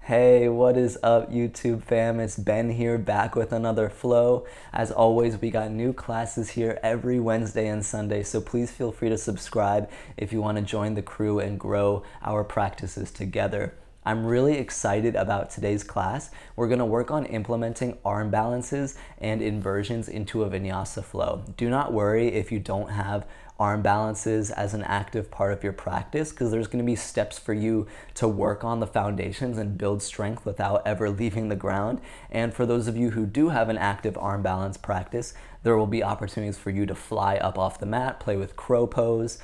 Hey, what is up, YouTube fam? It's Ben here, back with another flow. As always, we got new classes here every Wednesday and Sunday, so please feel free to subscribe if you want to join the crew and grow our practices together. I'm really excited about today's class. We're going to work on implementing arm balances and inversions into a vinyasa flow. Do not worry if you don't have arm balances as an active part of your practice, because there's going to be steps for you to work on the foundations and build strength without ever leaving the ground. And for those of you who do have an active arm balance practice, there will be opportunities for you to fly up off the mat, play with crow pose,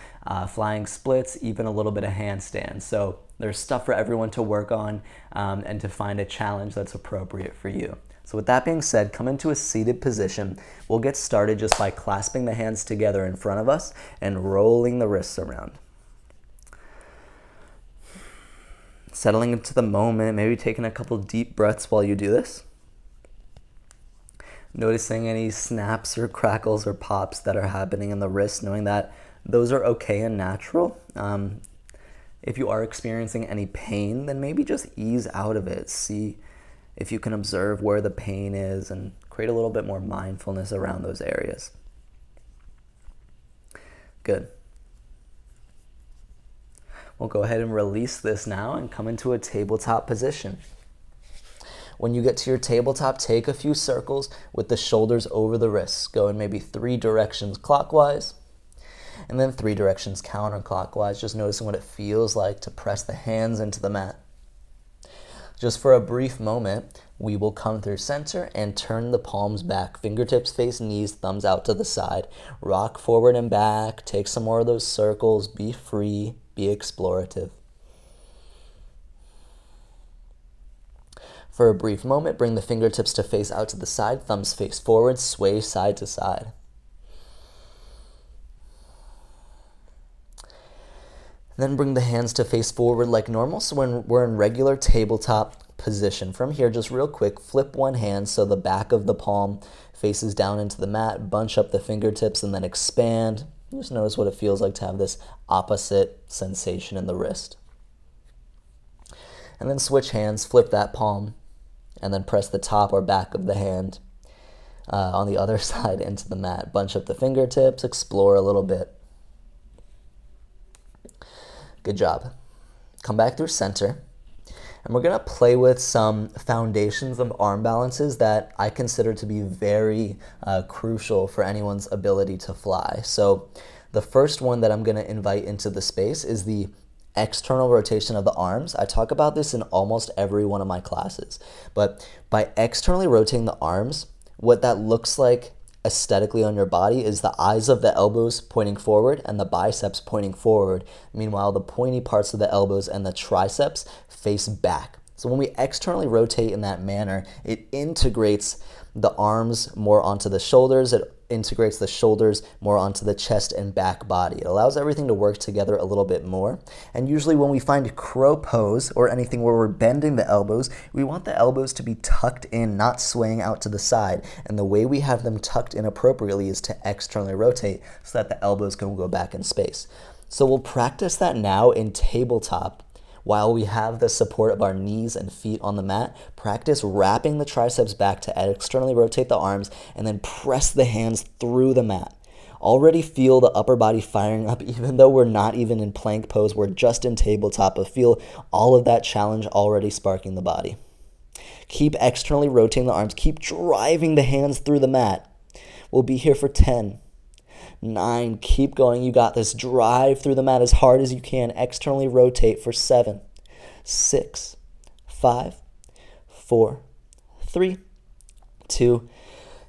flying splits, even a little bit of handstands. So there's stuff for everyone to work on and to find a challenge that's appropriate for you. So with that being said, come into a seated position. We'll get started just by clasping the hands together in front of us and rolling the wrists around. Settling into the moment, maybe taking a couple deep breaths while you do this. Noticing any snaps or crackles or pops that are happening in the wrist, knowing that those are okay and natural. If you are experiencing any pain, then maybe just ease out of it. See if you can observe where the pain is and create a little bit more mindfulness around those areas. Good. We'll go ahead and release this now and come into a tabletop position. When you get to your tabletop, take a few circles with the shoulders over the wrists. Go in maybe 3 directions clockwise and then 3 directions counterclockwise, just noticing what it feels like to press the hands into the mat. Just for a brief moment, we will come through center and turn the palms back. Fingertips face knees, thumbs out to the side. Rock forward and back. Take some more of those circles. Be free. Be explorative. For a brief moment, bring the fingertips to face out to the side. Thumbs face forward. Sway side to side. Then bring the hands to face forward like normal. So when we're in regular tabletop position. From here, just real quick, flip one hand so the back of the palm faces down into the mat. Bunch up the fingertips and then expand. Just notice what it feels like to have this opposite sensation in the wrist. And then switch hands, flip that palm, and then press the top or back of the hand on the other side into the mat. Bunch up the fingertips, explore a little bit. Good job. Come back through center. And we're going to play with some foundations of arm balances that I consider to be very crucial for anyone's ability to fly. So the first one that I'm going to invite into the space is the external rotation of the arms. I talk about this in almost every one of my classes. But by externally rotating the arms, what that looks like aesthetically on your body is the eyes of the elbows pointing forward and the biceps pointing forward. Meanwhile, the pointy parts of the elbows and the triceps face back. So when we externally rotate in that manner, it integrates the arms more onto the shoulders. It integrates the shoulders more onto the chest and back body. It allows everything to work together a little bit more. And usually when we find crow pose or anything where we're bending the elbows, we want the elbows to be tucked in, not swaying out to the side. And the way we have them tucked in appropriately is to externally rotate so that the elbows can go back in space. So we'll practice that now in tabletop. While we have the support of our knees and feet on the mat, practice wrapping the triceps back to externally rotate the arms and then press the hands through the mat. Already feel the upper body firing up, even though we're not even in plank pose, we're just in tabletop, but feel all of that challenge already sparking the body. Keep externally rotating the arms, keep driving the hands through the mat. We'll be here for 10. 9, keep going, you got this. Drive through the mat as hard as you can. Externally rotate for 7, 6, 5, 4, 3, 2,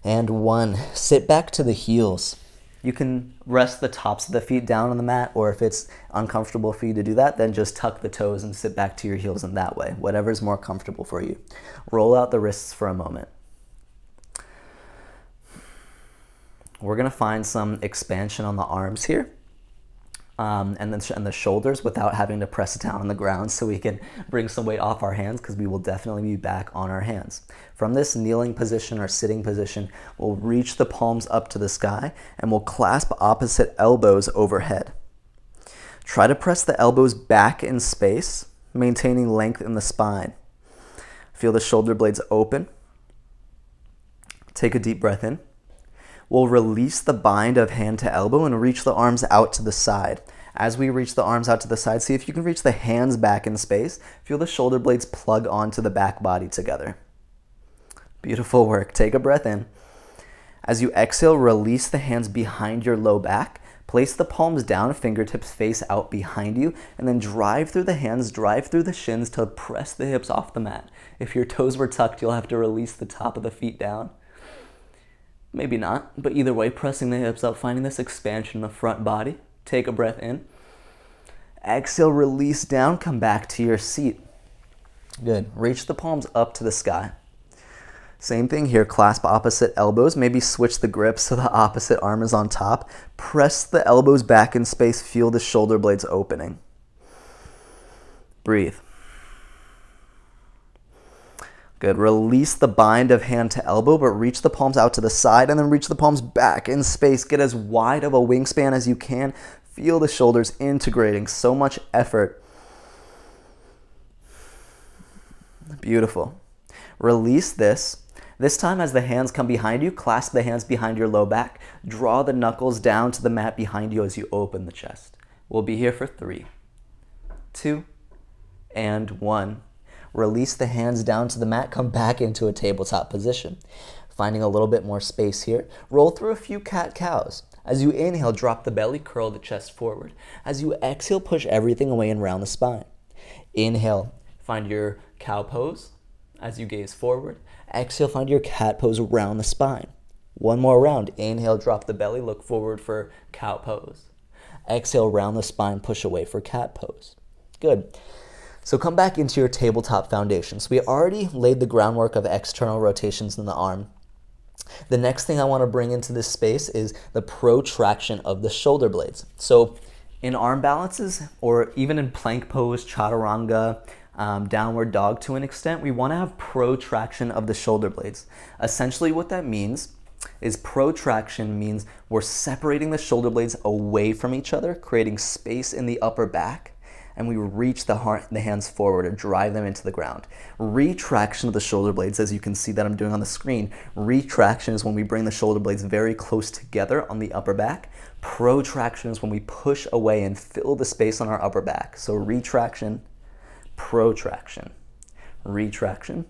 and 1. Sit back to the heels. You can rest the tops of the feet down on the mat, or if it's uncomfortable for you to do that, then just tuck the toes and sit back to your heels in that way. Whatever's more comfortable for you. Roll out the wrists for a moment. We're going to find some expansion on the arms here and the shoulders without having to press down on the ground, so we can bring some weight off our hands, because we will definitely be back on our hands. From this kneeling position or sitting position, we'll reach the palms up to the sky and we'll clasp opposite elbows overhead. Try to press the elbows back in space, maintaining length in the spine. Feel the shoulder blades open. Take a deep breath in. We'll release the bind of hand to elbow and reach the arms out to the side. As we reach the arms out to the side, see if you can reach the hands back in space. Feel the shoulder blades plug onto the back body together. Beautiful work. Take a breath in. As you exhale, release the hands behind your low back. Place the palms down, fingertips face out behind you, and then drive through the hands, drive through the shins to press the hips off the mat. If your toes were tucked, you'll have to release the top of the feet down. Maybe not, but either way, pressing the hips up, finding this expansion in the front body. Take a breath in. Exhale, release down, come back to your seat. Good. Reach the palms up to the sky. Same thing here, clasp opposite elbows, maybe switch the grip so the opposite arm is on top. Press the elbows back in space, feel the shoulder blades opening. Breathe. Good, release the bind of hand to elbow, but reach the palms out to the side and then reach the palms back in space. Get as wide of a wingspan as you can. Feel the shoulders integrating, so much effort. Beautiful. Release this. This time as the hands come behind you, clasp the hands behind your low back. Draw the knuckles down to the mat behind you as you open the chest. We'll be here for 3, 2, and 1. Release the hands down to the mat, come back into a tabletop position. Finding a little bit more space here, roll through a few cat-cows. As you inhale, drop the belly, curl the chest forward. As you exhale, push everything away and round the spine. Inhale, find your cow pose as you gaze forward. Exhale, find your cat pose, round the spine. One more round. Inhale, drop the belly, look forward for cow pose. Exhale, round the spine, push away for cat pose. Good. So come back into your tabletop foundation. So we already laid the groundwork of external rotations in the arm. The next thing I want to bring into this space is the protraction of the shoulder blades. So in arm balances, or even in plank pose, chaturanga, downward dog to an extent, we want to have protraction of the shoulder blades. Essentially what that means is protraction means we're separating the shoulder blades away from each other, creating space in the upper back, and we reach the hands forward or drive them into the ground. Retraction of the shoulder blades, as you can see that I'm doing on the screen, retraction is when we bring the shoulder blades very close together on the upper back. Protraction is when we push away and fill the space on our upper back. So retraction, protraction, retraction,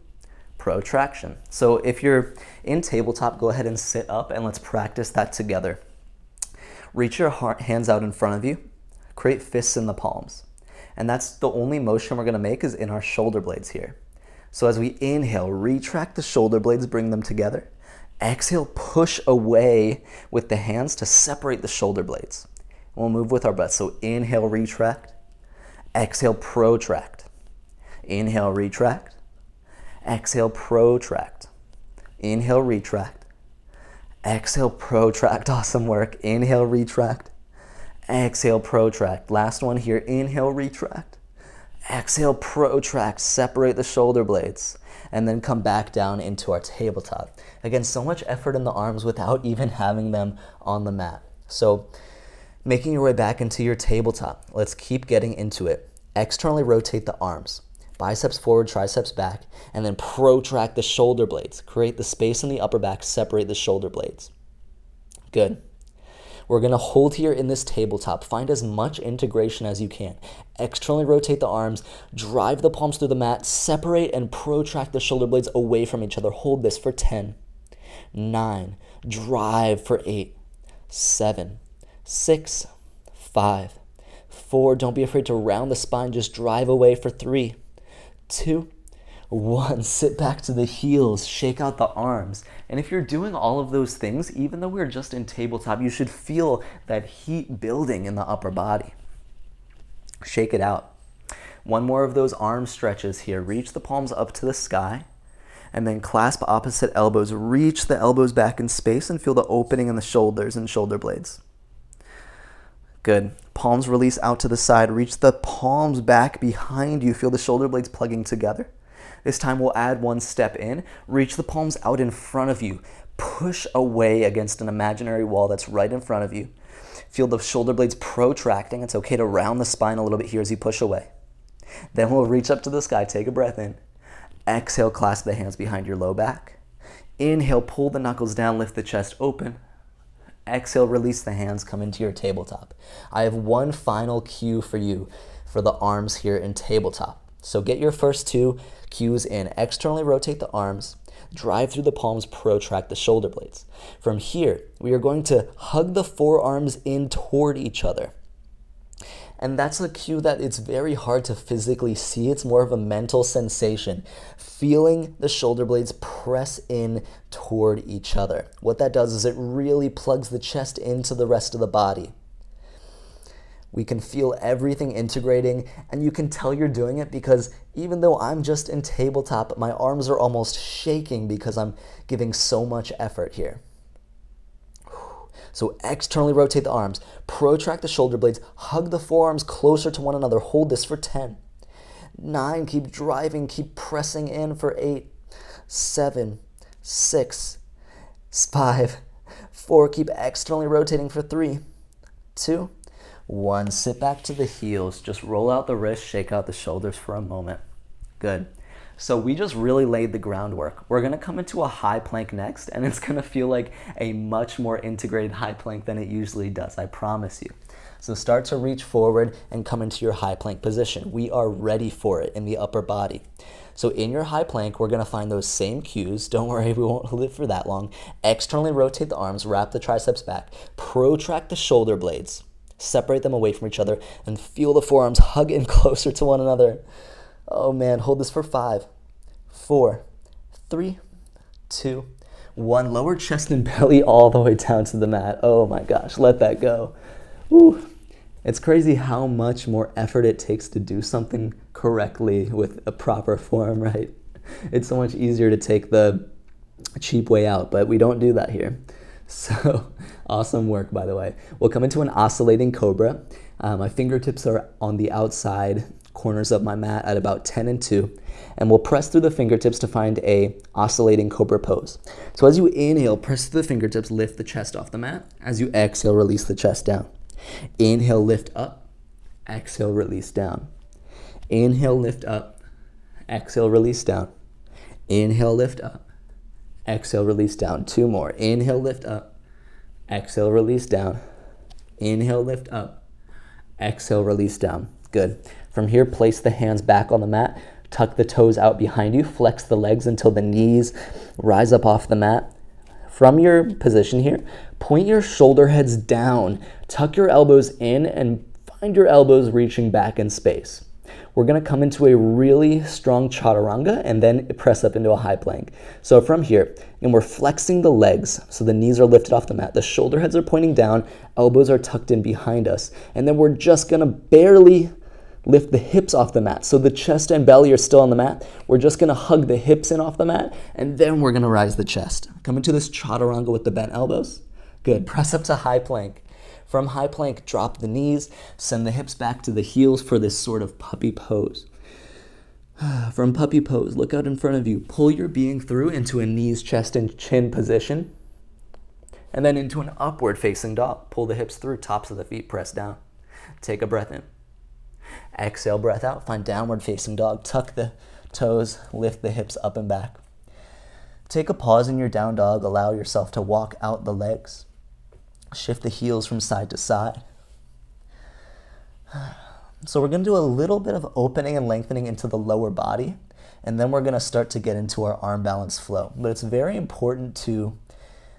protraction. So if you're in tabletop, go ahead and sit up and let's practice that together. Reach your hands out in front of you, create fists in the palms. And that's the only motion we're going to make is in our shoulder blades here. So as we inhale, retract the shoulder blades, bring them together. Exhale, push away with the hands to separate the shoulder blades. We'll move with our breath. So inhale, retract. Exhale, protract. Inhale, retract. Exhale, protract. Inhale, retract. Exhale, protract. Awesome work. Inhale, retract. Exhale, protract. Last one here. Inhale, retract. Exhale, protract. Separate the shoulder blades. And then come back down into our tabletop. Again, so much effort in the arms without even having them on the mat. So making your way back into your tabletop. Let's keep getting into it. Externally rotate the arms. Biceps forward, triceps back, and then protract the shoulder blades. Create the space in the upper back, separate the shoulder blades. Good. We're going to hold here in this tabletop. Find as much integration as you can. Externally rotate the arms, drive the palms through the mat, separate and protract the shoulder blades away from each other. Hold this for 10, 9, drive for 8, 7, 6, 5, 4. Don't be afraid to round the spine. Just drive away for 3, 2, 1. Sit back to the heels, shake out the arms. And if you're doing all of those things, even though we're just in tabletop, you should feel that heat building in the upper body. Shake it out. One more of those arm stretches here. Reach the palms up to the sky and then clasp opposite elbows. Reach the elbows back in space and feel the opening in the shoulders and shoulder blades. Good. Palms release out to the side. Reach the palms back behind you. Feel the shoulder blades plugging together. This time we'll add one step in. Reach the palms out in front of you. Push away against an imaginary wall that's right in front of you. Feel the shoulder blades protracting. It's okay to round the spine a little bit here as you push away. Then we'll reach up to the sky. Take a breath in. Exhale, clasp the hands behind your low back. Inhale, pull the knuckles down, lift the chest open. Exhale, release the hands, come into your tabletop. I have one final cue for you for the arms here in tabletop. So get your first two cues in. Externally rotate the arms, drive through the palms, protract the shoulder blades. From here, we are going to hug the forearms in toward each other. And that's a cue that it's very hard to physically see. It's more of a mental sensation. Feeling the shoulder blades press in toward each other. What that does is it really plugs the chest into the rest of the body. We can feel everything integrating, and you can tell you're doing it because even though I'm just in tabletop, my arms are almost shaking because I'm giving so much effort here. So externally rotate the arms, protract the shoulder blades, hug the forearms closer to one another. Hold this for 10. 9, keep driving, keep pressing in for 8, 7, 6, 5, 4, keep externally rotating for 3, 2, 1. Sit back to the heels, just roll out the wrists, shake out the shoulders for a moment. Good. So we just really laid the groundwork. We're gonna come into a high plank next, and it's gonna feel like a much more integrated high plank than it usually does, I promise you. So start to reach forward and come into your high plank position. We are ready for it in the upper body. So in your high plank, we're gonna find those same cues. Don't worry, we won't hold it for that long. Externally rotate the arms, wrap the triceps back, protract the shoulder blades, separate them away from each other, and feel the forearms hug in closer to one another. Oh man, hold this for 5, 4, 3, 2, 1. Lower chest and belly all the way down to the mat. Oh my gosh, let that go. Woo. It's crazy how much more effort it takes to do something correctly with a proper form, right? It's so much easier to take the cheap way out, but we don't do that here. So awesome work, by the way. We'll come into an oscillating cobra. My fingertips are on the outside corners of my mat at about 10 and 2, and we'll press through the fingertips to find a oscillating cobra pose. So as you inhale, press through the fingertips, lift the chest off the mat. As you exhale, release the chest down. Inhale, lift up. Exhale, release down. Inhale, lift up. Exhale, release down. Inhale, lift up. Exhale, release down. 2 more. Inhale, lift up. Exhale, release down. Inhale, lift up. Exhale, release down. Good. From here, place the hands back on the mat. Tuck the toes out behind you. Flex the legs until the knees rise up off the mat. From your position here, point your shoulder heads down. Tuck your elbows in and find your elbows reaching back in space. We're gonna come into a really strong chaturanga and then press up into a high plank. So from here, and we're flexing the legs so the knees are lifted off the mat. The shoulder heads are pointing down, elbows are tucked in behind us. And then we're just gonna barely lift the hips off the mat. So the chest and belly are still on the mat. We're just gonna hug the hips in off the mat, and then we're gonna rise the chest. Come into this chaturanga with the bent elbows. Good, press up to high plank. From high plank, drop the knees, send the hips back to the heels for this sort of puppy pose. From puppy pose, look out in front of you. Pull your being through into a knees, chest, and chin position, and then into an upward facing dog. Pull the hips through, tops of the feet press down. Take a breath in. Exhale, breath out, find downward facing dog. Tuck the toes, lift the hips up and back. Take a pause in your down dog. Allow yourself to walk out the legs. Shift the heels from side to side. So we're going to do a little bit of opening and lengthening into the lower body, and then we're going to start to get into our arm balance flow. But it's very important to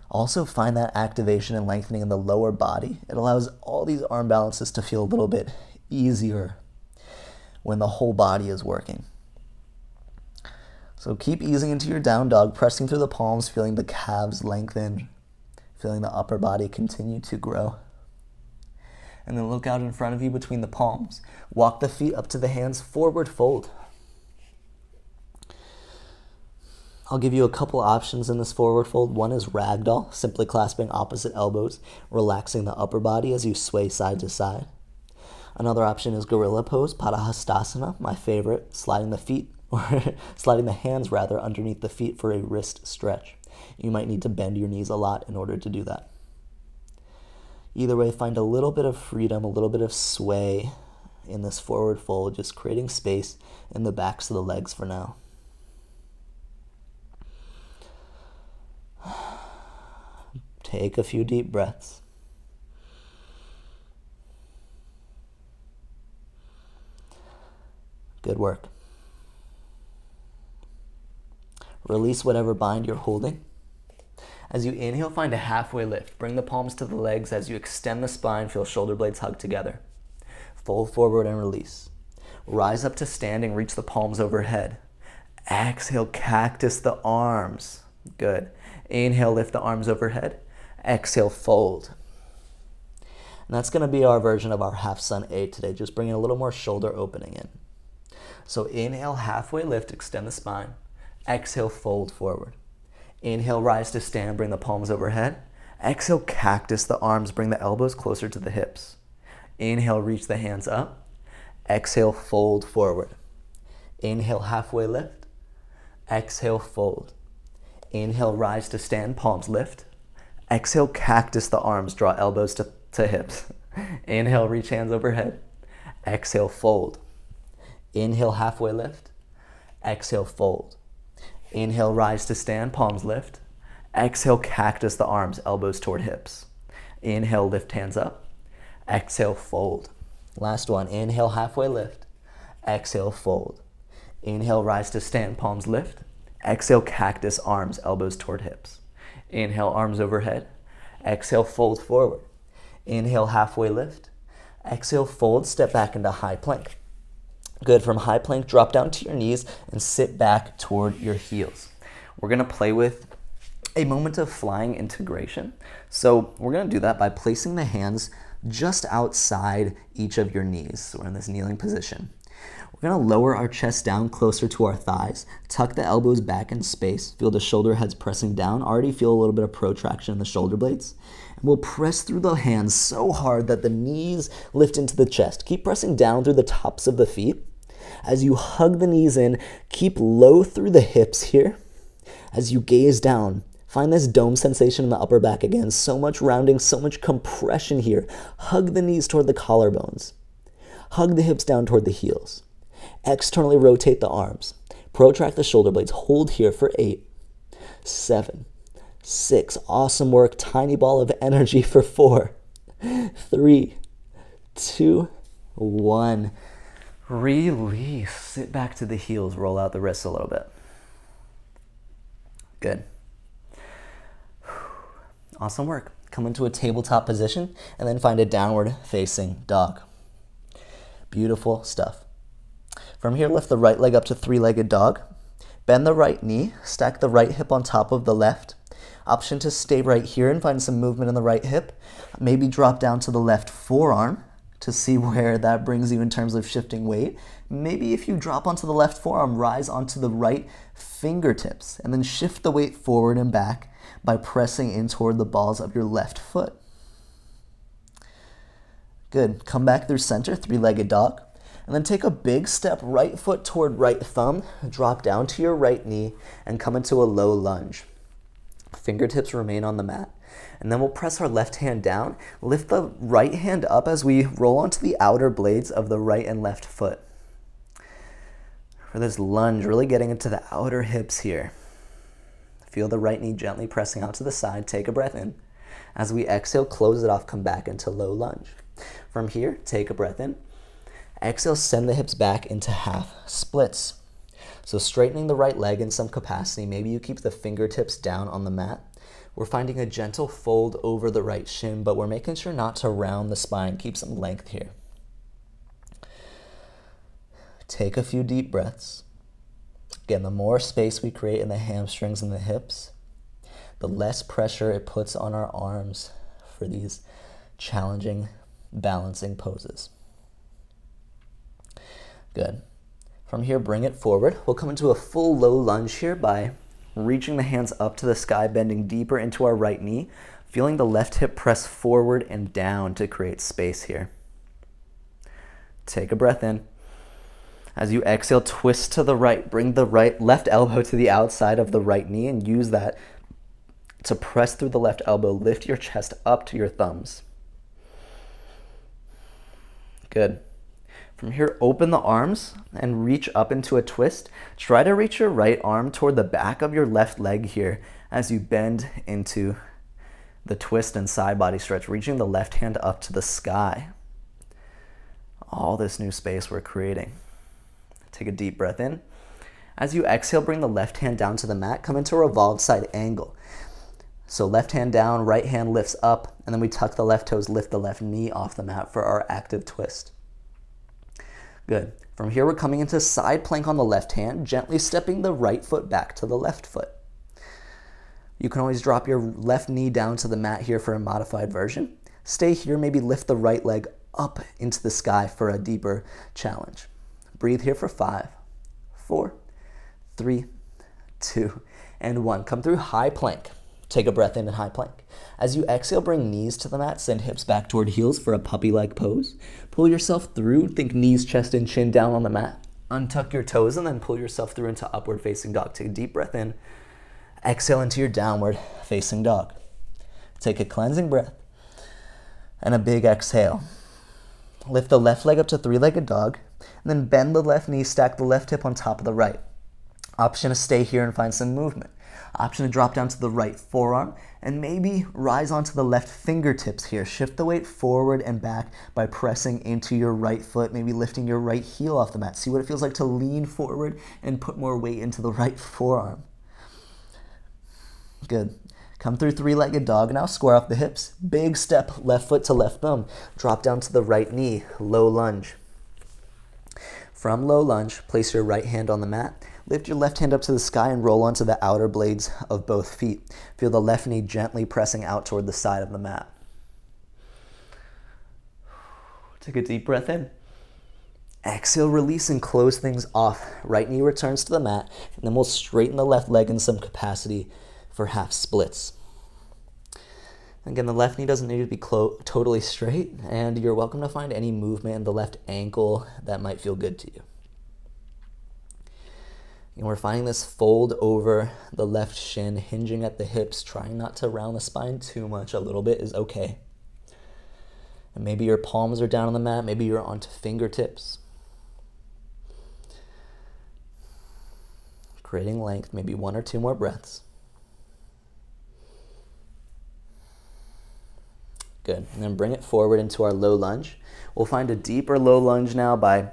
also find that activation and lengthening in the lower body. It allows all these arm balances to feel a little bit easier when the whole body is working. So keep easing into your down dog, pressing through the palms, feeling the calves lengthen, feeling the upper body continue to grow. And then look out in front of you between the palms. Walk the feet up to the hands, forward fold. I'll give you a couple options in this forward fold. One is ragdoll, simply clasping opposite elbows, relaxing the upper body as you sway side to side. Another option is gorilla pose, padahastasana, my favorite, sliding the feet, or sliding the hands rather, underneath the feet for a wrist stretch. You might need to bend your knees a lot in order to do that. Either way, find a little bit of freedom, a little bit of sway in this forward fold, just creating space in the backs of the legs for now. Take a few deep breaths. Good work. Release whatever bind you're holding. As you inhale, find a halfway lift. Bring the palms to the legs as you extend the spine, feel shoulder blades hug together. Fold forward and release. Rise up to standing, reach the palms overhead. Exhale, cactus the arms. Good. Inhale, lift the arms overhead. Exhale, fold. And that's going to be our version of our half sun 8 today, just bringing a little more shoulder opening in. So inhale, halfway lift, extend the spine. Exhale, fold forward. Inhale, rise to stand, bring the palms overhead. Exhale, cactus the arms, bring the elbows closer to the hips. Inhale, reach the hands up. Exhale, fold forward. Inhale, halfway lift. Exhale, fold. Inhale, rise to stand, palms lift. Exhale, cactus the arms, draw elbows to hips. Inhale, reach hands overhead. Exhale, fold. Inhale, halfway lift. Exhale, fold. Inhale, rise to stand, palms lift. Exhale, cactus the arms, elbows toward hips. Inhale, lift hands up. Exhale, fold. Last one. Inhale, halfway lift. Exhale, fold. Inhale, rise to stand, palms lift. Exhale, cactus arms, elbows toward hips. Inhale, arms overhead. Exhale, fold forward. Inhale, halfway lift. Exhale, fold, step back into high plank. Good. From high plank, drop down to your knees and sit back toward your heels. We're going to play with a moment of flying integration. So we're going to do that by placing the hands just outside each of your knees. So we're in this kneeling position. We're going to lower our chest down closer to our thighs, tuck the elbows back in space, feel the shoulder heads pressing down, already feel a little bit of protraction in the shoulder blades. And we'll press through the hands so hard that the knees lift into the chest. Keep pressing down through the tops of the feet. As you hug the knees in, keep low through the hips here. As you gaze down, find this dome sensation in the upper back again. So much rounding, so much compression here. Hug the knees toward the collarbones. Hug the hips down toward the heels. Externally rotate the arms. Protract the shoulder blades. Hold here for 8, 7, 6. Awesome work. Tiny ball of energy for 4, 3, 2, 1. Release. Sit back to the heels. Roll out the wrists a little bit. Good. Awesome work. Come into a tabletop position and then find a downward facing dog. Beautiful stuff. From here, lift the right leg up to three-legged dog. Bend the right knee. Stack the right hip on top of the left. Option to stay right here and find some movement in the right hip. Maybe drop down to the left forearm to see where that brings you in terms of shifting weight. Maybe if you drop onto the left forearm, rise onto the right fingertips and then shift the weight forward and back by pressing in toward the balls of your left foot. Good. Come back through center, three-legged dog. And then take a big step, right foot toward right thumb, drop down to your right knee, and come into a low lunge. Fingertips remain on the mat. And then we'll press our left hand down, lift the right hand up as we roll onto the outer blades of the right and left foot. For this lunge, really getting into the outer hips here. Feel the right knee gently pressing out to the side. Take a breath in. As we exhale, close it off, come back into low lunge. From here, take a breath in. Exhale, send the hips back into half splits. So straightening the right leg in some capacity. Maybe you keep the fingertips down on the mat. We're finding a gentle fold over the right shin, but we're making sure not to round the spine. Keep some length here. Take a few deep breaths. Again, the more space we create in the hamstrings and the hips, the less pressure it puts on our arms for these challenging balancing poses. Good. From here, bring it forward. We'll come into a full low lunge here by reaching the hands up to the sky, bending deeper into our right knee, feeling the left hip press forward and down to create space here. Take a breath in. As you exhale, twist to the right. Bring the left elbow to the outside of the right knee and use that to press through the left elbow. Lift your chest up to your thumbs. Good. From here, open the arms and reach up into a twist. Try to reach your right arm toward the back of your left leg here as you bend into the twist and side body stretch, reaching the left hand up to the sky. All this new space we're creating. Take a deep breath in. As you exhale, bring the left hand down to the mat. Come into a revolved side angle. So left hand down, right hand lifts up, and then we tuck the left toes, lift the left knee off the mat for our active twist. Good. From here, we're coming into side plank on the left hand, gently stepping the right foot back to the left foot. You can always drop your left knee down to the mat here for a modified version. Stay here, maybe lift the right leg up into the sky for a deeper challenge. Breathe here for 5, 4, 3, 2, and 1. Come through high plank. Take a breath in high plank. As you exhale, bring knees to the mat, send hips back toward heels for a puppy-like pose. Pull yourself through, think knees, chest, and chin down on the mat. Untuck your toes and then pull yourself through into upward facing dog. Take a deep breath in. Exhale into your downward facing dog. Take a cleansing breath and a big exhale. Lift the left leg up to three-legged dog, and then bend the left knee, stack the left hip on top of the right. Option to stay here and find some movement. Option to drop down to the right forearm and maybe rise onto the left fingertips here. Shift the weight forward and back by pressing into your right foot, maybe lifting your right heel off the mat. See what it feels like to lean forward and put more weight into the right forearm. Good. Come through three-legged dog now, square off the hips. Big step, left foot to left thumb. Drop down to the right knee, low lunge. From low lunge, place your right hand on the mat. Lift your left hand up to the sky and roll onto the outer blades of both feet. Feel the left knee gently pressing out toward the side of the mat. Take a deep breath in. Exhale, release, and close things off. Right knee returns to the mat, and then we'll straighten the left leg in some capacity for half splits. Again, the left knee doesn't need to be totally straight, and you're welcome to find any movement in the left ankle that might feel good to you. And we're finding this fold over the left shin, hinging at the hips, trying not to round the spine too much. A little bit is okay. And maybe your palms are down on the mat, maybe you're onto fingertips. Creating length, maybe 1 or 2 more breaths. Good. And then bring it forward into our low lunge. We'll find a deeper low lunge now by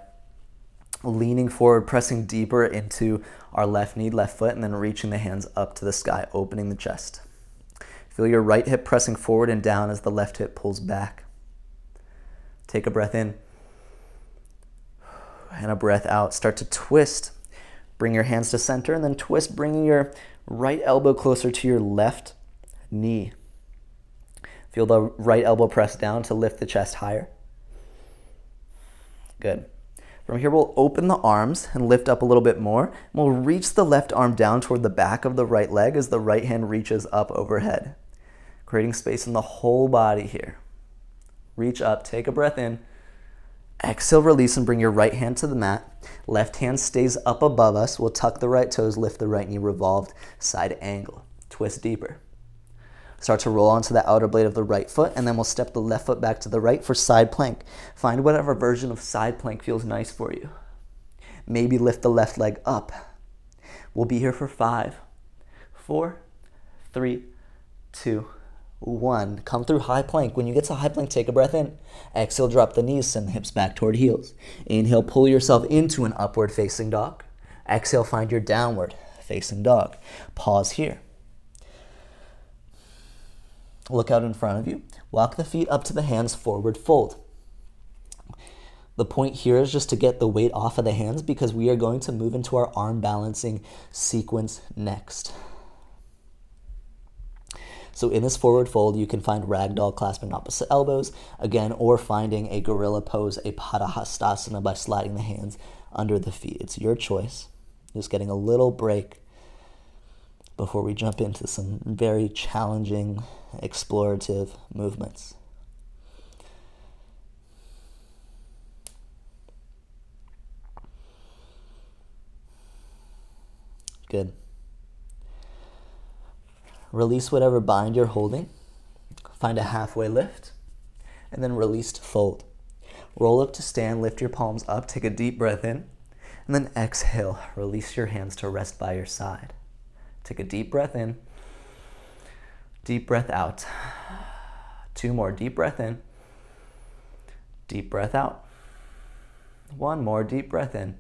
leaning forward, pressing deeper into our left knee, left foot, and then reaching the hands up to the sky, opening the chest. Feel your right hip pressing forward and down as the left hip pulls back. Take a breath in and a breath out. Start to twist. Bring your hands to center and then twist, bringing your right elbow closer to your left knee. Feel the right elbow press down to lift the chest higher. Good. From here, we'll open the arms and lift up a little bit more. We'll reach the left arm down toward the back of the right leg as the right hand reaches up overhead, creating space in the whole body here. Reach up, take a breath in. Exhale, release, and bring your right hand to the mat. Left hand stays up above us. We'll tuck the right toes, lift the right knee, revolved side angle. Twist deeper. Start to roll onto the outer blade of the right foot, and then we'll step the left foot back to the right for side plank. Find whatever version of side plank feels nice for you. Maybe lift the left leg up. We'll be here for 5, 4, 3, 2, 1. Come through high plank. When you get to high plank, take a breath in. Exhale, drop the knees, send the hips back toward heels. Inhale, pull yourself into an upward facing dog. Exhale, find your downward facing dog. Pause here. Look out in front of you. Walk the feet up to the hands, forward fold. The point here is just to get the weight off of the hands because we are going to move into our arm balancing sequence next. So in this forward fold, you can find ragdoll clasping opposite elbows, again, or finding a gorilla pose, a padahastasana by sliding the hands under the feet. It's your choice. Just getting a little break before we jump into some very challenging, explorative movements. Good. Release whatever bind you're holding. Find a halfway lift, and then release to fold. Roll up to stand, lift your palms up, take a deep breath in, and then exhale. Release your hands to rest by your side. Take a deep breath in, deep breath out. 2 more, deep breath in. Deep breath out. 1 more, deep breath in.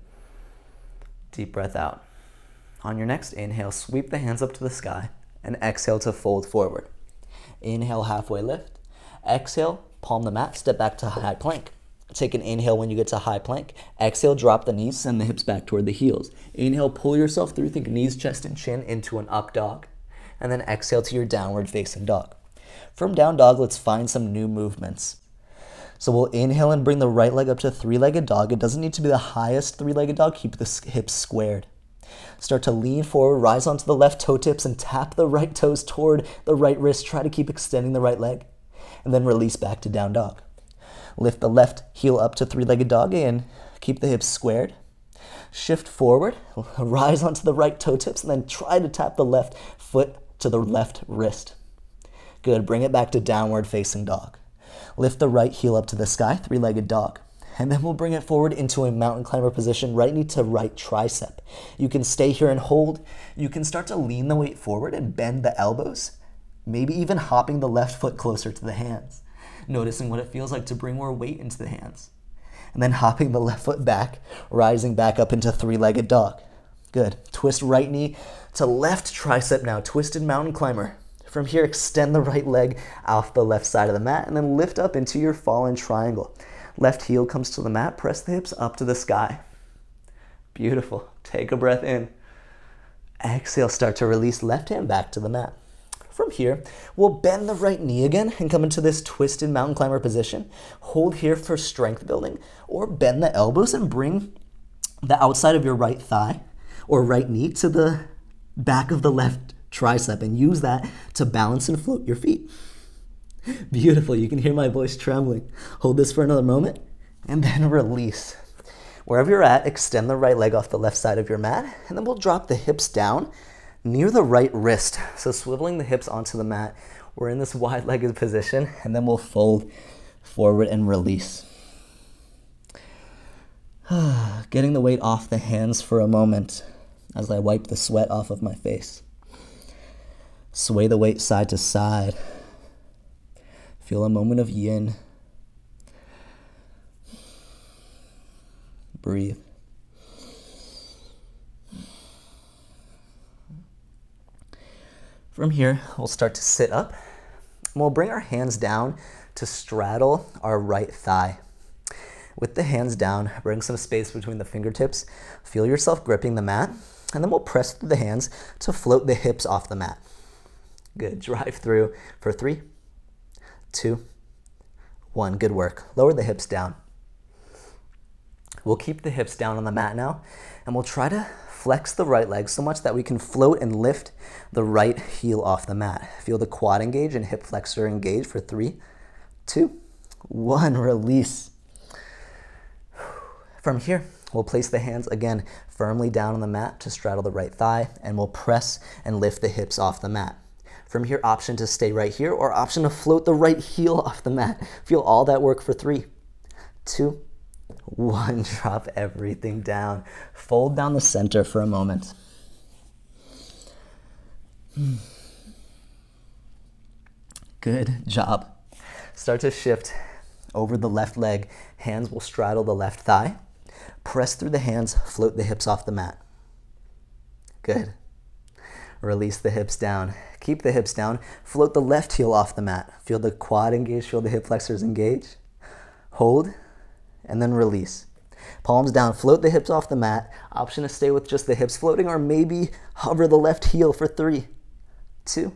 Deep breath out. On your next inhale, sweep the hands up to the sky and exhale to fold forward. Inhale, halfway lift. Exhale, palm the mat, step back to high plank. Take an inhale when you get to high plank. Exhale, drop the knees, send the hips back toward the heels. Inhale, pull yourself through, think knees, chest, and chin into an up dog. And then exhale to your downward facing dog. From down dog, let's find some new movements. So we'll inhale and bring the right leg up to three-legged dog. It doesn't need to be the highest three-legged dog. Keep the hips squared. Start to lean forward, rise onto the left toe tips, and tap the right toes toward the right wrist. Try to keep extending the right leg. And then release back to down dog. Lift the left heel up to three-legged dog and keep the hips squared. Shift forward, rise onto the right toe tips, and then try to tap the left foot to the left wrist. Good, bring it back to downward facing dog. Lift the right heel up to the sky, three-legged dog. And then we'll bring it forward into a mountain climber position, right knee to right tricep. You can stay here and hold. You can start to lean the weight forward and bend the elbows, maybe even hopping the left foot closer to the hands. Noticing what it feels like to bring more weight into the hands. And then hopping the left foot back, rising back up into three-legged dog. Good. Twist right knee to left tricep now, twisted mountain climber. From here, extend the right leg off the left side of the mat and then lift up into your fallen triangle. Left heel comes to the mat, press the hips up to the sky. Beautiful. Take a breath in. Exhale, start to release left hand back to the mat. From here, we'll bend the right knee again and come into this twisted mountain climber position. Hold here for strength building, or bend the elbows and bring the outside of your right thigh or right knee to the back of the left tricep and use that to balance and float your feet. Beautiful. You can hear my voice trembling. Hold this for another moment and then release. Wherever you're at, extend the right leg off the left side of your mat, and then we'll drop the hips down near the right wrist. So swiveling the hips onto the mat. We're in this wide-legged position, and then we'll fold forward and release. Getting the weight off the hands for a moment as I wipe the sweat off of my face. Sway the weight side to side. Feel a moment of yin. Breathe. From here, we'll start to sit up. And we'll bring our hands down to straddle our right thigh. With the hands down, bring some space between the fingertips. Feel yourself gripping the mat. And then we'll press through the hands to float the hips off the mat. Good. Drive through for 3, 2, 1. Good work. Lower the hips down. We'll keep the hips down on the mat now, and we'll try to flex the right leg so much that we can float and lift the right heel off the mat. Feel the quad engage and hip flexor engage for 3, 2, 1. Release. From here, we'll place the hands again firmly down on the mat to straddle the right thigh, and we'll press and lift the hips off the mat. From here, option to stay right here or option to float the right heel off the mat. Feel all that work for 3, 2, 1. Drop everything down. Fold down the center for a moment. Good job. Start to shift over the left leg. Hands will straddle the left thigh. Press through the hands, float the hips off the mat. Good. Release the hips down. Keep the hips down. Float the left heel off the mat. Feel the quad engage, feel the hip flexors engage. Hold, and then release. Palms down, float the hips off the mat. Option to stay with just the hips floating, or maybe hover the left heel for 3, 2,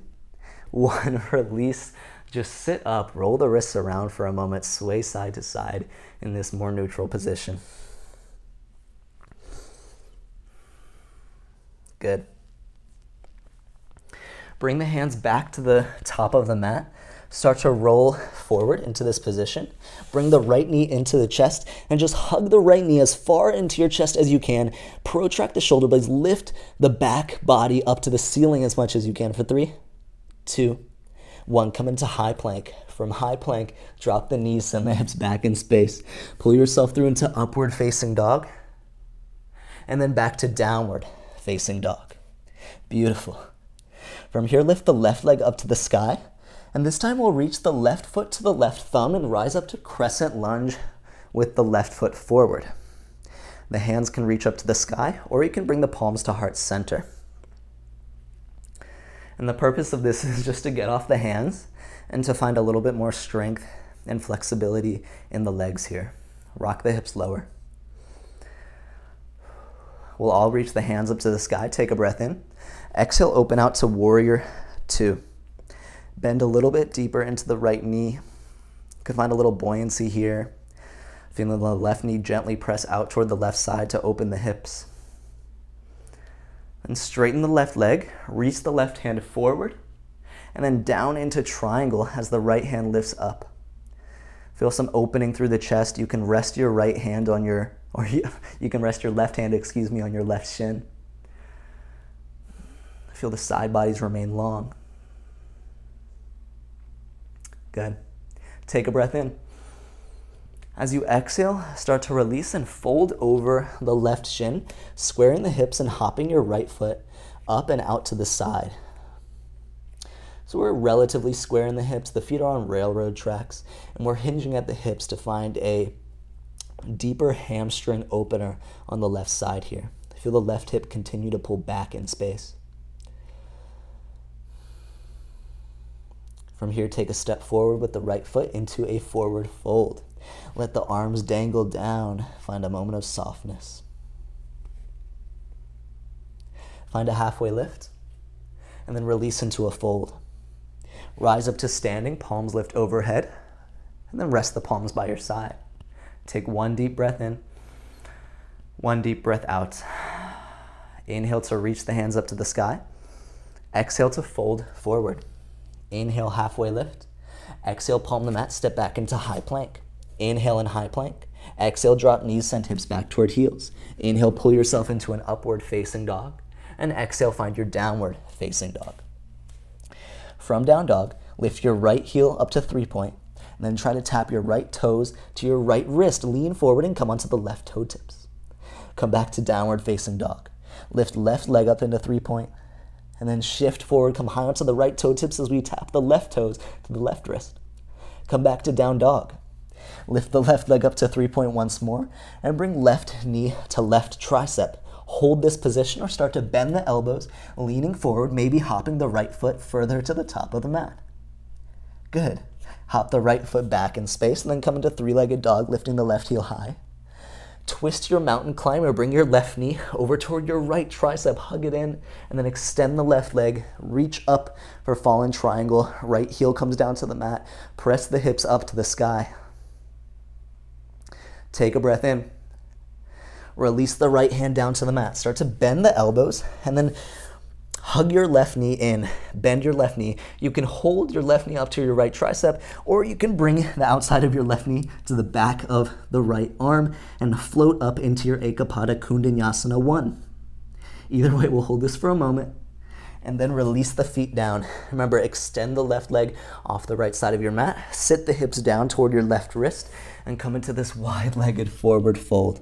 1. Release. Just sit up, roll the wrists around for a moment, sway side to side in this more neutral position. Good. Bring the hands back to the top of the mat. Start to roll forward into this position. Bring the right knee into the chest and just hug the right knee as far into your chest as you can. Protract the shoulder blades. Lift the back body up to the ceiling as much as you can for 3, 2, 1. Come into high plank. From high plank, drop the knees, send the hips back in space. Pull yourself through into upward facing dog. And then back to downward facing dog. Beautiful. From here, lift the left leg up to the sky And this time we'll reach the left foot to the left thumb and rise up to crescent lunge with the left foot forward. The hands can reach up to the sky, or you can bring the palms to heart center. And the purpose of this is just to get off the hands and to find a little bit more strength and flexibility in the legs here. Rock the hips lower. We'll all reach the hands up to the sky. Take a breath in. Exhale, open out to warrior two. Bend a little bit deeper into the right knee. You can find a little buoyancy here. Feeling the left knee gently press out toward the left side to open the hips. And straighten the left leg, reach the left hand forward, and then down into triangle as the right hand lifts up. Feel some opening through the chest. You can rest your right hand on your, you can rest your left hand, on your left shin. Feel the side bodies remain long. Good. Take a breath in. As you exhale, start to release and fold over the left shin, squaring the hips and hopping your right foot up and out to the side. So we're relatively square in the hips, the feet are on railroad tracks, and we're hinging at the hips to find a deeper hamstring opener on the left side here. Feel the left hip continue to pull back in space. From here, take a step forward with the right foot into a forward fold. Let the arms dangle down. Find a moment of softness. Find a halfway lift, and then release into a fold. Rise up to standing, palms lift overhead, and then rest the palms by your side. Take one deep breath in, one deep breath out. Inhale to reach the hands up to the sky. Exhale to fold forward. Inhale, halfway lift. Exhale, palm the mat, step back into high plank. Inhale in high plank. Exhale, drop knees, send hips back toward heels. Inhale, pull yourself into an upward facing dog. And exhale, find your downward facing dog. From down dog, lift your right heel up to 3-point. And then try to tap your right toes to your right wrist. Lean forward and come onto the left toe tips. Come back to downward facing dog. Lift left leg up into 3-point. And then shift forward, come high onto the right toe tips as we tap the left toes to the left wrist. Come back to down dog. Lift the left leg up to 3-point once more, and bring left knee to left tricep. Hold this position or start to bend the elbows, leaning forward, maybe hopping the right foot further to the top of the mat. Good. Hop the right foot back in space, and then come into three-legged dog, lifting the left heel high. Twist your mountain climber, bring your left knee over toward your right tricep, hug it in, and then extend the left leg, reach up for fallen triangle, right heel comes down to the mat, press the hips up to the sky. Take a breath in. Release the right hand down to the mat. Start to bend the elbows and then hug your left knee in. Bend your left knee. You can hold your left knee up to your right tricep, or you can bring the outside of your left knee to the back of the right arm and float up into your Ekapada Kundanyasana 1. Either way, we'll hold this for a moment and then release the feet down. Remember, extend the left leg off the right side of your mat. Sit the hips down toward your left wrist and come into this wide-legged forward fold.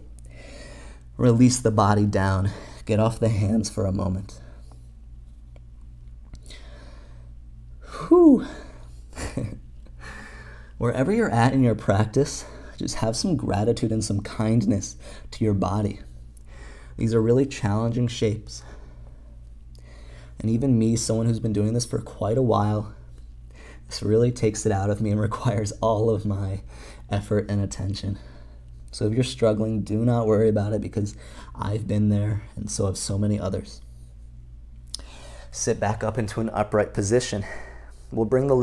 Release the body down. Get off the hands for a moment. Whew. Wherever you're at in your practice, just have some gratitude and some kindness to your body. These are really challenging shapes. And even me, someone who's been doing this for quite a while, this really takes it out of me and requires all of my effort and attention. So if you're struggling, do not worry about it, because I've been there and so have so many others. Sit back up into an upright position. We'll bring the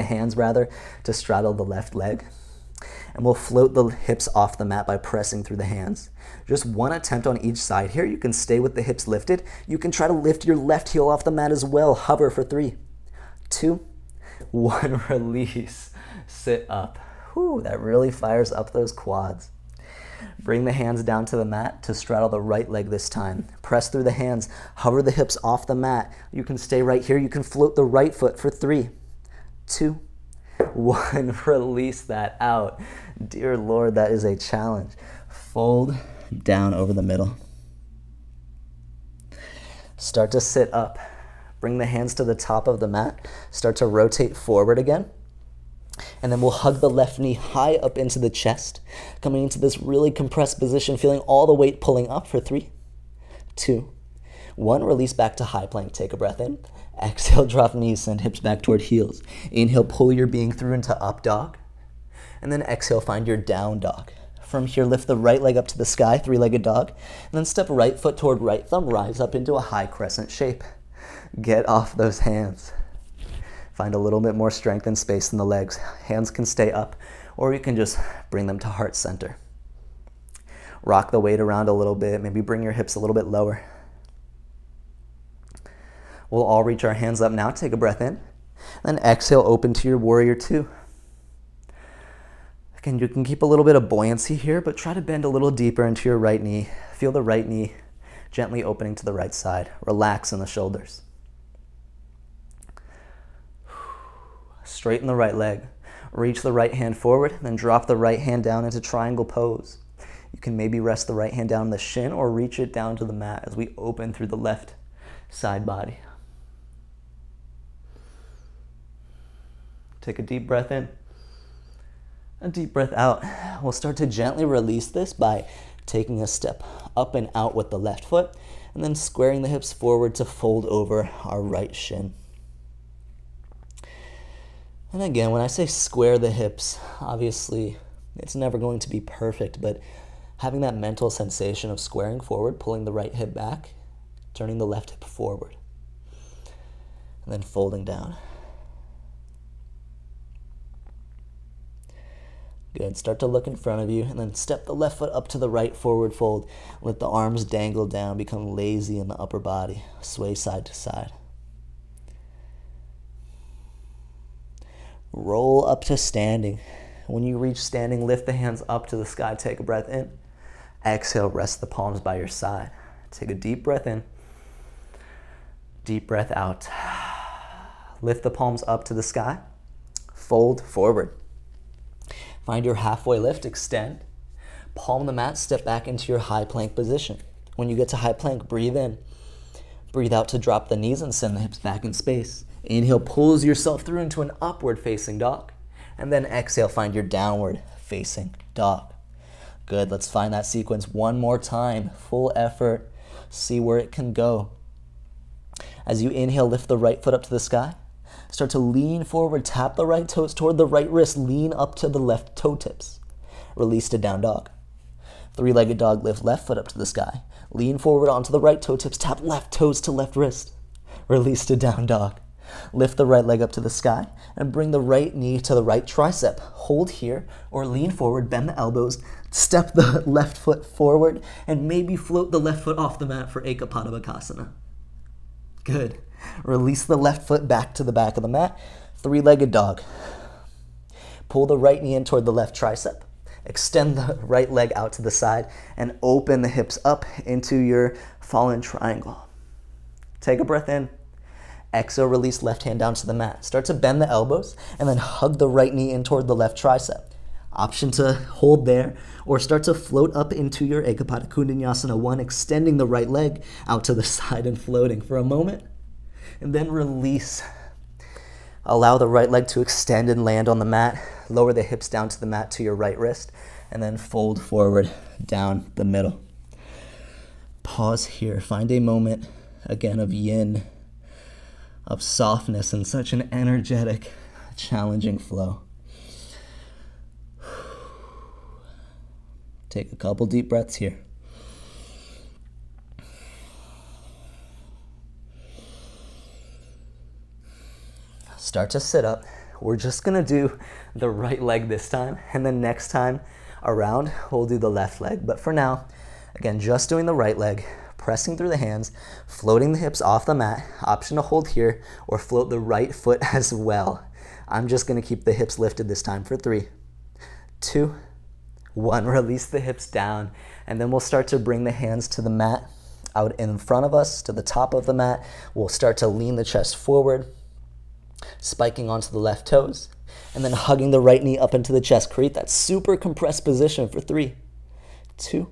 hands to straddle the left leg. And we'll float the hips off the mat by pressing through the hands. Just one attempt on each side here. You can stay with the hips lifted. You can try to lift your left heel off the mat as well. Hover for 3, 2, 1, release. Sit up. Whew, that really fires up those quads. Bring the hands down to the mat to straddle the right leg this time. Press through the hands. Hover the hips off the mat. You can stay right here. You can float the right foot for 3, 2, 1. Release that out. Dear Lord, that is a challenge. Fold down over the middle. Start to sit up. Bring the hands to the top of the mat. Start to rotate forward again. And then we'll hug the left knee high up into the chest, coming into this really compressed position, feeling all the weight pulling up for 3, 2, 1. Release back to high plank. Take a breath in. Exhale, drop knees, send hips back toward heels. Inhale, pull your being through into up dog. And then exhale, find your down dog. From here, lift the right leg up to the sky, 3-legged dog. And then step right foot toward right thumb, rise up into a high crescent shape. Get off those hands. Find a little bit more strength and space in the legs. Hands can stay up, or you can just bring them to heart center. Rock the weight around a little bit. Maybe bring your hips a little bit lower. We'll all reach our hands up now. Take a breath in. Then exhale, open to your warrior 2. Again, you can keep a little bit of buoyancy here, but try to bend a little deeper into your right knee. Feel the right knee gently opening to the right side. Relax in the shoulders. Straighten the right leg. Reach the right hand forward, then drop the right hand down into triangle pose. You can maybe rest the right hand down on the shin or reach it down to the mat as we open through the left side body. Take a deep breath in. A deep breath out. We'll start to gently release this by taking a step up and out with the left foot, and then squaring the hips forward to fold over our right shin. And again, when I say square the hips, obviously it's never going to be perfect, but having that mental sensation of squaring forward, pulling the right hip back, turning the left hip forward, and then folding down. Good. Start to look in front of you, and then step the left foot up to the right, forward fold. Let the arms dangle down, become lazy in the upper body. Sway side to side. Roll up to standing. When you reach standing, lift the hands up to the sky. Take a breath in. Exhale, rest the palms by your side. Take a deep breath in. Deep breath out. Lift the palms up to the sky. Fold forward. Find your halfway lift, extend. Palm the mat, step back into your high plank position. When you get to high plank, breathe in. Breathe out to drop the knees and send the hips back in space. Inhale, pulls yourself through into an upward facing dog. And then exhale, find your downward facing dog. Good, let's find that sequence one more time. Full effort, see where it can go. As you inhale, lift the right foot up to the sky. Start to lean forward, tap the right toes toward the right wrist, lean up to the left toe tips. Release to down dog. 3-legged dog, lift left foot up to the sky. Lean forward onto the right toe tips, tap left toes to left wrist. Release to down dog. Lift the right leg up to the sky and bring the right knee to the right tricep. Hold here or lean forward, bend the elbows, step the left foot forward, and maybe float the left foot off the mat for Ekapada Bakasana. Good. Release the left foot back to the back of the mat. 3-legged dog. Pull the right knee in toward the left tricep. Extend the right leg out to the side and open the hips up into your fallen triangle. Take a breath in. Exhale, release left hand down to the mat. Start to bend the elbows and then hug the right knee in toward the left tricep. Option to hold there or start to float up into your Ekapada Vinyasa 1, extending the right leg out to the side and floating for a moment. And then release. Allow the right leg to extend and land on the mat. Lower the hips down to the mat to your right wrist and then fold forward down the middle. Pause here. Find a moment again of yin, of softness and such an energetic, challenging flow. Take a couple deep breaths here. Start to sit up. We're just gonna do the right leg this time, and then next time around, we'll do the left leg. But for now, again, just doing the right leg, pressing through the hands, floating the hips off the mat, option to hold here, or float the right foot as well. I'm just gonna keep the hips lifted this time for 3, 2, 1. Release the hips down, and then we'll start to bring the hands to the mat, out in front of us, to the top of the mat. We'll start to lean the chest forward, spiking onto the left toes, and then hugging the right knee up into the chest. Create that super compressed position for 3, 2,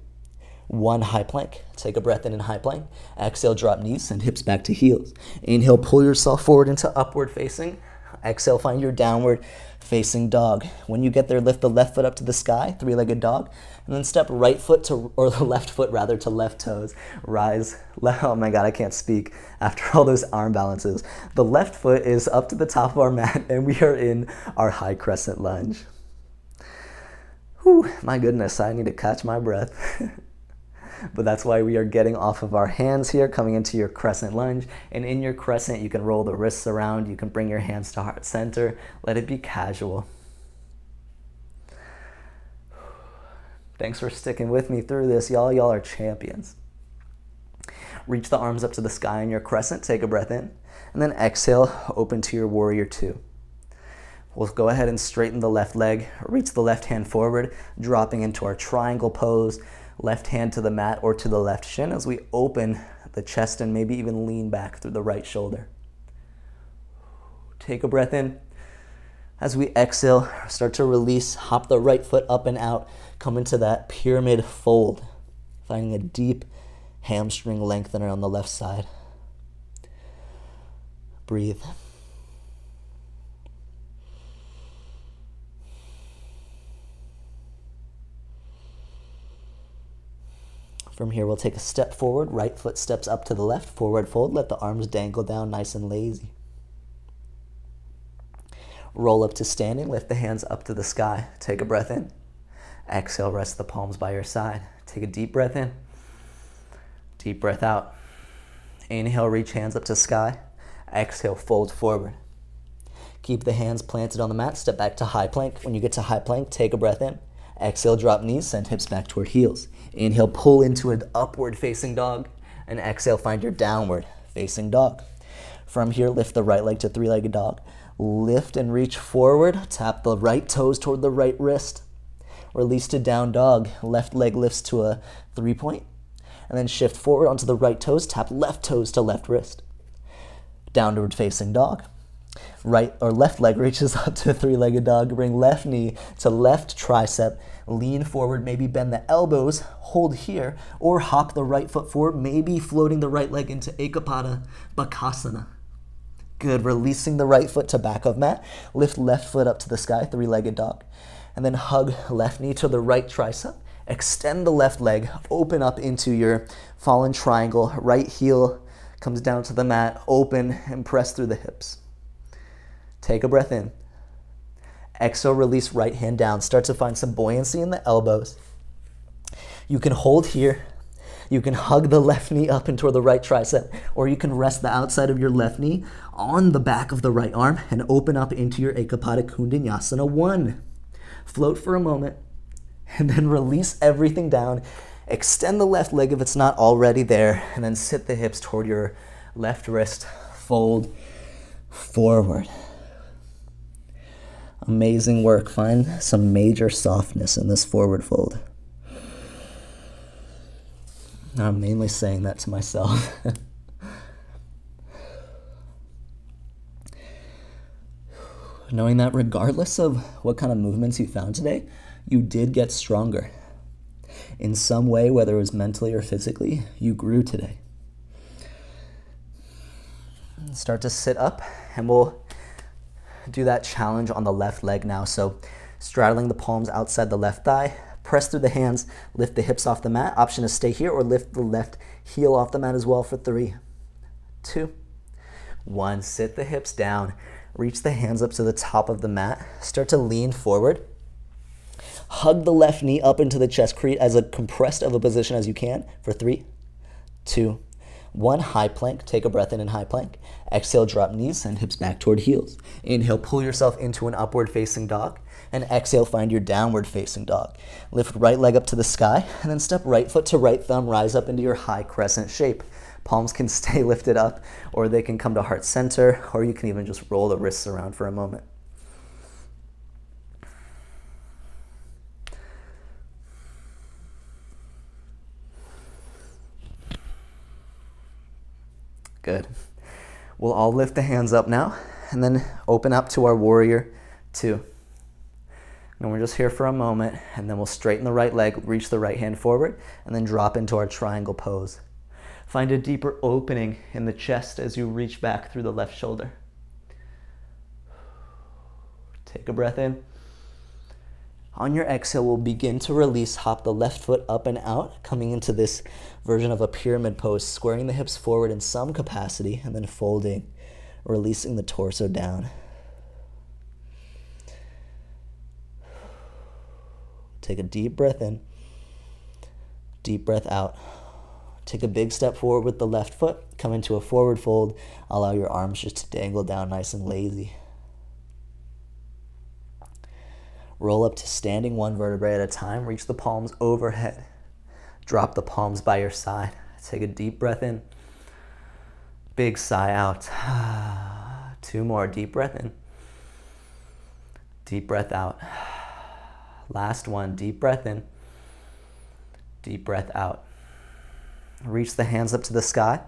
1 high plank. Take a breath in high plank. Exhale, drop knees, send hips back to heels. Inhale, pull yourself forward into upward facing. Exhale, find your downward facing dog. When you get there, lift the left foot up to the sky, three-legged dog, and then step right foot to, or the left foot rather, to left toes. Rise, oh my God, I can't speak after all those arm balances. The left foot is up to the top of our mat, and we are in our high crescent lunge. Whew, my goodness, I need to catch my breath. But that's why we are getting off of our hands here, coming into your crescent lunge. And in your crescent, you can roll the wrists around. You can bring your hands to heart center. Let it be casual. Thanks for sticking with me through this, y'all. Y'all are champions. Reach the arms up to the sky in your crescent. Take a breath in. And then exhale, open to your warrior two. We'll go ahead and straighten the left leg. Reach the left hand forward, dropping into our triangle pose. Left hand to the mat or to the left shin as we open the chest and maybe even lean back through the right shoulder. Take a breath in. As we exhale, start to release, hop the right foot up and out, come into that pyramid fold, finding a deep hamstring lengthener on the left side. Breathe. From here, we'll take a step forward. Right foot steps up to the left. Forward fold. Let the arms dangle down nice and lazy. Roll up to standing. Lift the hands up to the sky. Take a breath in. Exhale, rest the palms by your side. Take a deep breath in. Deep breath out. Inhale, reach hands up to sky. Exhale, fold forward. Keep the hands planted on the mat. Step back to high plank. When you get to high plank, take a breath in. Exhale, drop knees, send hips back toward heels. Inhale, pull into an upward facing dog. And exhale, find your downward facing dog. From here, lift the right leg to three-legged dog. Lift and reach forward. Tap the right toes toward the right wrist. Release to down dog. Left leg lifts to a 3-point. And then shift forward onto the right toes. Tap left toes to left wrist. Downward facing dog. Right or left leg reaches up to a three-legged dog. Bring left knee to left tricep. Lean forward, maybe bend the elbows, hold here, or hop the right foot forward, maybe floating the right leg into Ekapada Bakasana. Good, releasing the right foot to back of mat. Lift left foot up to the sky, three-legged dog. And then hug left knee to the right tricep. Extend the left leg, open up into your fallen triangle. Right heel comes down to the mat, open and press through the hips. Take a breath in. Exhale, release right hand down. Start to find some buoyancy in the elbows. You can hold here. You can hug the left knee up and toward the right tricep, or you can rest the outside of your left knee on the back of the right arm and open up into your Ekapada Vinyasa 1. Float for a moment and then release everything down. Extend the left leg if it's not already there, and then sit the hips toward your left wrist. Fold forward. Amazing work. Find some major softness in this forward fold. I'm mainly saying that to myself. Knowing that regardless of what kind of movements you found today, you did get stronger. In some way, whether it was mentally or physically, you grew today. Start to sit up, and we'll do that challenge on the left leg now. So straddling the palms outside the left thigh, press through the hands, lift the hips off the mat. Option is stay here or lift the left heel off the mat as well for 3, 2, 1. Sit the hips down. Reach the hands up to the top of the mat. Start to lean forward. Hug the left knee up into the chest. Create as a compressed of a position as you can for 3, 2, 1. High plank. Take a breath in high plank. Exhale, drop knees, send hips back toward heels. Inhale, pull yourself into an upward facing dog. And exhale, find your downward facing dog. Lift right leg up to the sky, and then step right foot to right thumb, rise up into your high crescent shape. Palms can stay lifted up, or they can come to heart center, or you can even just roll the wrists around for a moment. Good. We'll all lift the hands up now, and then open up to our warrior 2. And we're just here for a moment, and then we'll straighten the right leg, reach the right hand forward, and then drop into our triangle pose. Find a deeper opening in the chest as you reach back through the left shoulder. Take a breath in. On your exhale, we'll begin to release. Hop the left foot up and out, coming into this version of a pyramid pose, squaring the hips forward in some capacity, and then folding, releasing the torso down. Take a deep breath in, deep breath out. Take a big step forward with the left foot, come into a forward fold. Allow your arms just to dangle down nice and lazy. Roll up to standing one vertebrae at a time. Reach the palms overhead. Drop the palms by your side. Take a deep breath in. Big sigh out. 2 more. Deep breath in. Deep breath out. Last one. Deep breath in. Deep breath out. Reach the hands up to the sky.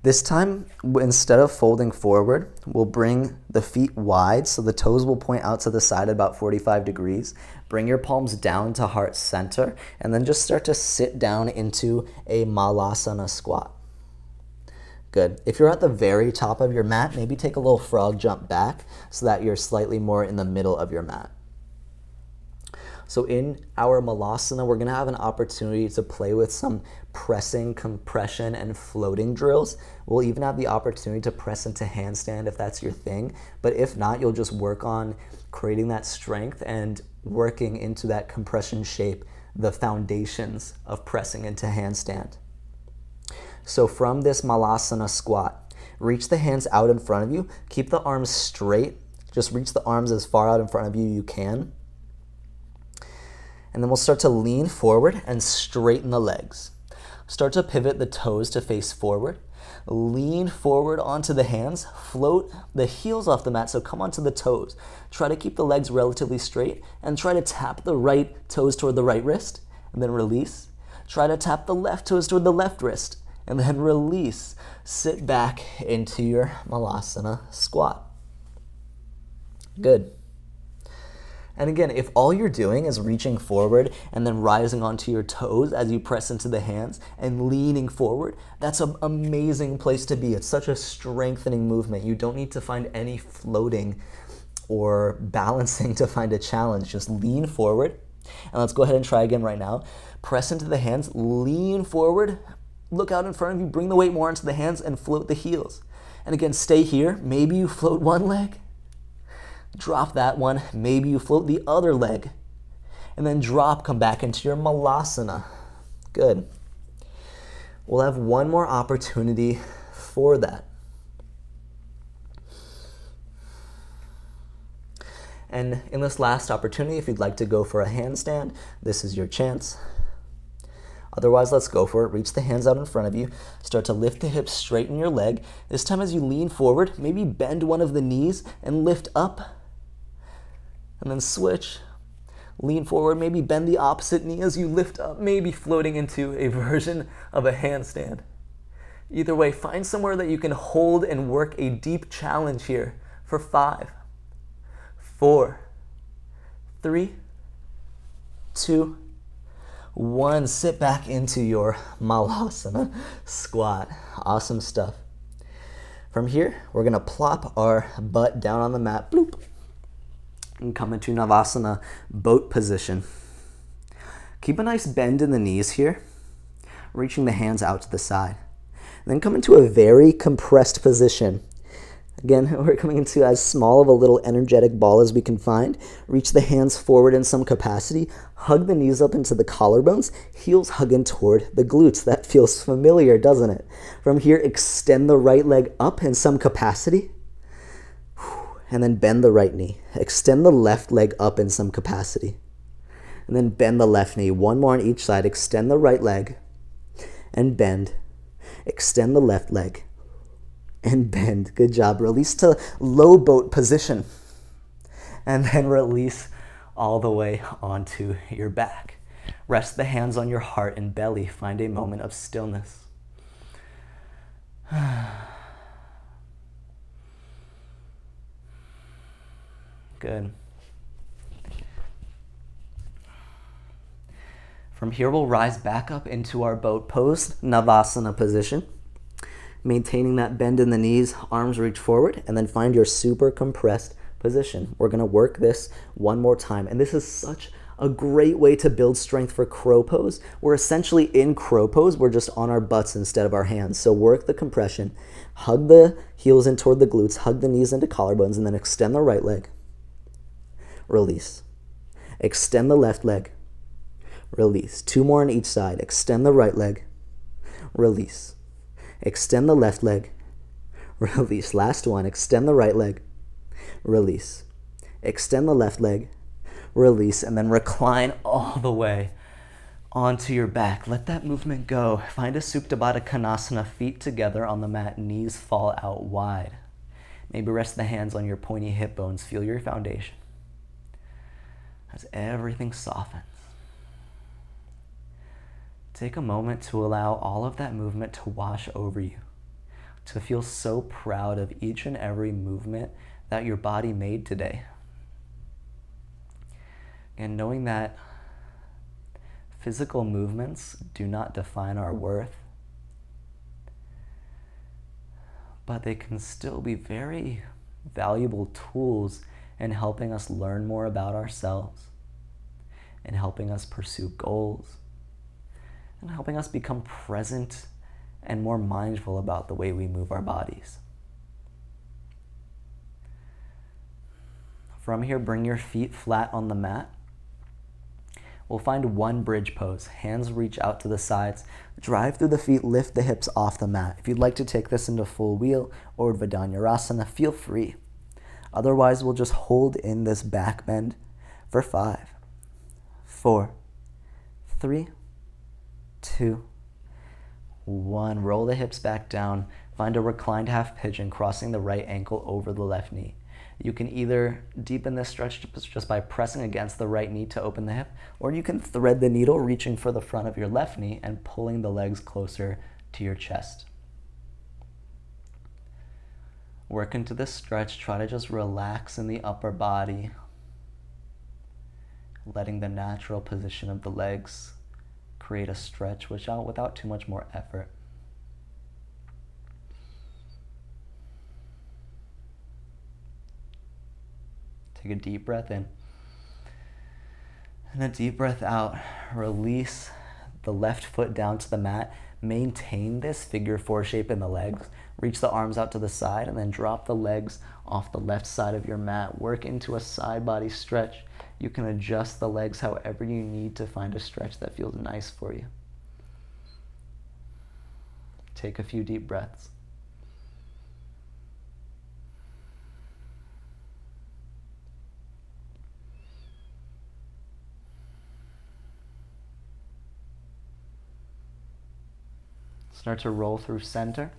This time, instead of folding forward, we'll bring the feet wide so the toes will point out to the side at about 45 degrees. Bring your palms down to heart center, and then just start to sit down into a malasana squat. Good. If you're at the very top of your mat, maybe take a little frog jump back so that you're slightly more in the middle of your mat. So in our malasana, we're gonna have an opportunity to play with some pressing, compression, and floating drills. We'll even have the opportunity to press into handstand if that's your thing. But if not, you'll just work on creating that strength and working into that compression shape, the foundations of pressing into handstand. So from this malasana squat, reach the hands out in front of you. Keep the arms straight. Just reach the arms as far out in front of you can. And then we'll start to lean forward and straighten the legs. Start to pivot the toes to face forward. Lean forward onto the hands. Float the heels off the mat, so come onto the toes. Try to keep the legs relatively straight and try to tap the right toes toward the right wrist and then release. Try to tap the left toes toward the left wrist and then release. Sit back into your malasana squat. Good. And again, if all you're doing is reaching forward and then rising onto your toes as you press into the hands and leaning forward, that's an amazing place to be. It's such a strengthening movement. You don't need to find any floating or balancing to find a challenge. Just lean forward. And let's go ahead and try again right now. Press into the hands, lean forward, look out in front of you, bring the weight more into the hands and float the heels. And again, stay here. Maybe you float one leg. Drop that one, maybe you float the other leg, and then drop, come back into your malasana. Good. We'll have one more opportunity for that. And in this last opportunity, if you'd like to go for a handstand, this is your chance. Otherwise, let's go for it. Reach the hands out in front of you. Start to lift the hips, straighten your leg. This time as you lean forward, maybe bend one of the knees and lift up. And then switch, lean forward, maybe bend the opposite knee as you lift up, maybe floating into a version of a handstand. Either way, find somewhere that you can hold and work a deep challenge here for 5, 4, 3, 2, 1. Sit back into your malasana squat. Awesome stuff. From here, we're gonna plop our butt down on the mat, bloop, and come into Navasana boat position. Keep a nice bend in the knees here, reaching the hands out to the side. Then come into a very compressed position. Again, we're coming into as small of a little energetic ball as we can find. Reach the hands forward in some capacity. Hug the knees up into the collarbones. Heels hug in toward the glutes. That feels familiar, doesn't it? From here, extend the right leg up in some capacity. And then bend the right knee. Extend the left leg up in some capacity. And then bend the left knee. One more on each side. Extend the right leg and bend. Extend the left leg and bend. Good job. Release to low boat position. And then release all the way onto your back. Rest the hands on your heart and belly. Find a moment of stillness. Good. From here, we'll rise back up into our boat pose, Navasana position. Maintaining that bend in the knees, arms reach forward, and then find your super compressed position. We're gonna work this one more time. And this is such a great way to build strength for crow pose. We're essentially in crow pose, we're just on our butts instead of our hands. So work the compression, hug the heels in toward the glutes, hug the knees into collarbones, and then extend the right leg. Release. Extend the left leg. Release. 2 more on each side. Extend the right leg. Release. Extend the left leg. Release. Last one. Extend the right leg. Release. Extend the left leg. Release. And then recline all the way onto your back. Let that movement go. Find a Supta Baddha Konasana, feet together on the mat, knees fall out wide. Maybe rest the hands on your pointy hip bones. Feel your foundation as everything softens. Take a moment to allow all of that movement to wash over you, to feel so proud of each and every movement that your body made today. And knowing that physical movements do not define our worth, but they can still be very valuable tools in helping us learn more about ourselves, in helping us pursue goals, and helping us become present and more mindful about the way we move our bodies. From here, bring your feet flat on the mat. We'll find one bridge pose. Hands reach out to the sides. Drive through the feet, lift the hips off the mat. If you'd like to take this into full wheel or Urdhva feel free. Otherwise, we'll just hold in this back bend for 5, 4, 3, 2, 1. Roll the hips back down. Find a reclined half pigeon, crossing the right ankle over the left knee. You can either deepen this stretch just by pressing against the right knee to open the hip, or you can thread the needle reaching for the front of your left knee and pulling the legs closer to your chest. Work into this stretch. Try to just relax in the upper body, letting the natural position of the legs create a stretch without too much more effort. Take a deep breath in and a deep breath out. Release the left foot down to the mat. Maintain this figure 4 shape in the legs. Reach the arms out to the side and then drop the legs off the left side of your mat. Work into a side body stretch. You can adjust the legs however you need to find a stretch that feels nice for you. Take a few deep breaths. Start to roll through center.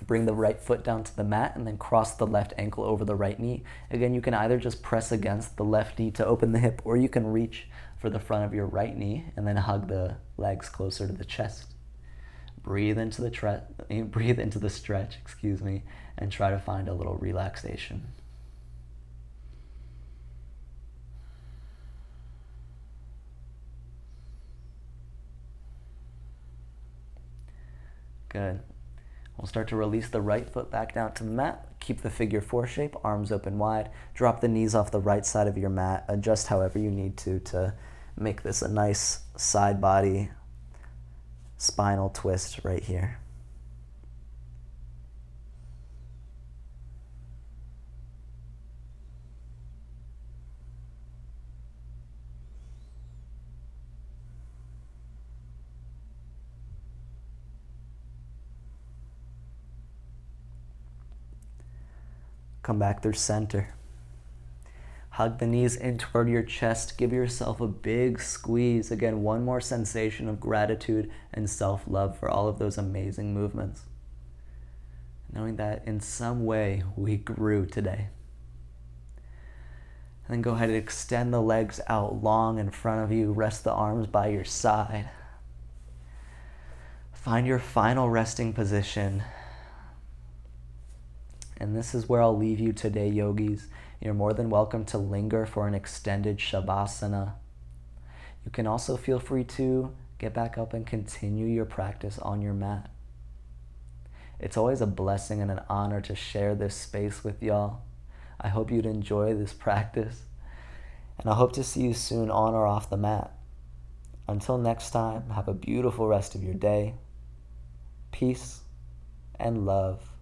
Bring the right foot down to the mat and then cross the left ankle over the right knee. Again, you can either just press against the left knee to open the hip, or you can reach for the front of your right knee and then hug the legs closer to the chest. Breathe into the stretch, and try to find a little relaxation. Good. We'll start to release the right foot back down to the mat. Keep the figure 4 shape, arms open wide. Drop the knees off the right side of your mat. Adjust however you need to make this a nice side body spinal twist right here. Come back through center. Hug the knees in toward your chest. Give yourself a big squeeze. Again, one more sensation of gratitude and self-love for all of those amazing movements. Knowing that in some way we grew today. And then go ahead and extend the legs out long in front of you. Rest the arms by your side. Find your final resting position. And this is where I'll leave you today, yogis. You're more than welcome to linger for an extended Shavasana. You can also feel free to get back up and continue your practice on your mat. It's always a blessing and an honor to share this space with y'all. I hope you'd enjoy this practice, and I hope to see you soon on or off the mat. Until next time, have a beautiful rest of your day. Peace and love.